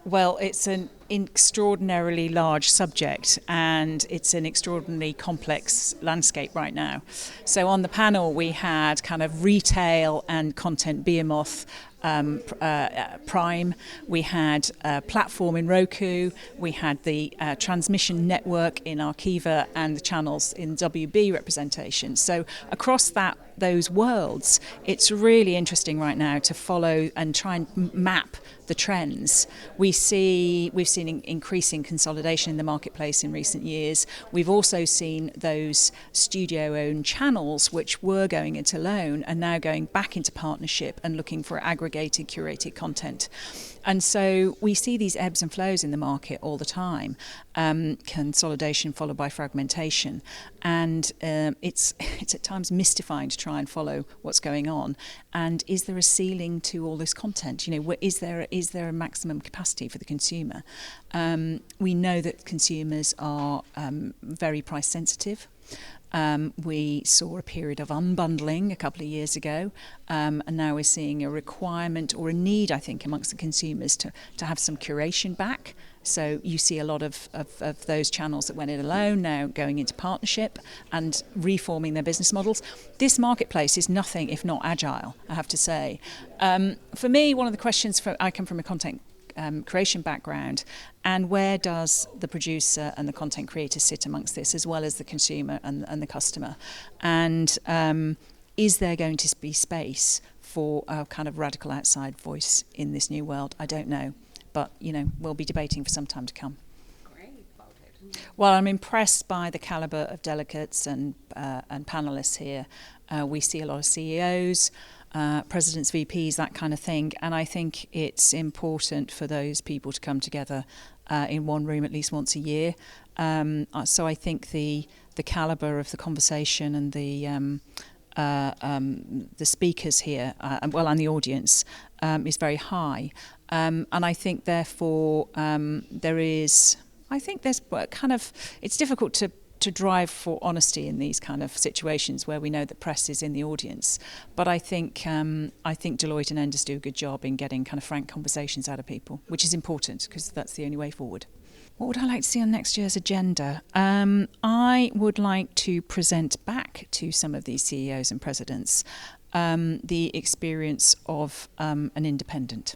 Well, it's an extraordinarily large subject and it's an extraordinarily complex landscape right now. So on the panel we had kind of retail and content behemoth Prime, we had a platform in Roku, we had the transmission network in Arkiva and the channels in WB representation. So across those worlds, it's really interesting right now to follow and try and map the trends. We've seen increasing consolidation in the marketplace in recent years. We've also seen those studio-owned channels which were going it alone and now going back into partnership and looking for aggregated, curated content. And so we see these ebbs and flows in the market all the time, consolidation followed by fragmentation. And it's at times mystifying to try and follow what's going on. And is there a ceiling to all this content? You know, is there a maximum capacity for the consumer? We know that consumers are very price sensitive. We saw a period of unbundling a couple of years ago, and now we're seeing a requirement or a need, I think, amongst the consumers to have some curation back. So you see a lot of those channels that went it alone now going into partnership and reforming their business models. This marketplace is nothing if not agile, I have to say. For me, one of the questions, I come from a content creation background, and where does the producer and the content creator sit amongst this, as well as the consumer and the customer? And is there going to be space for a kind of radical outside voice in this new world? I don't know, but we'll be debating for some time to come. Great. Well, I'm impressed by the caliber of delegates and panelists here. We see a lot of CEOs, presidents, VPs, that kind of thing. And I think it's important for those people to come together in one room at least once a year. So I think the caliber of the conversation and the speakers here, and the audience, is very high. And I think therefore there's it's difficult to drive for honesty in these kind of situations where we know that press is in the audience. But I think Deloitte and Enders do a good job in getting kind of frank conversations out of people, which is important because that's the only way forward. What would I like to see on next year's agenda? I would like to present back to some of these CEOs and presidents the experience of an independent.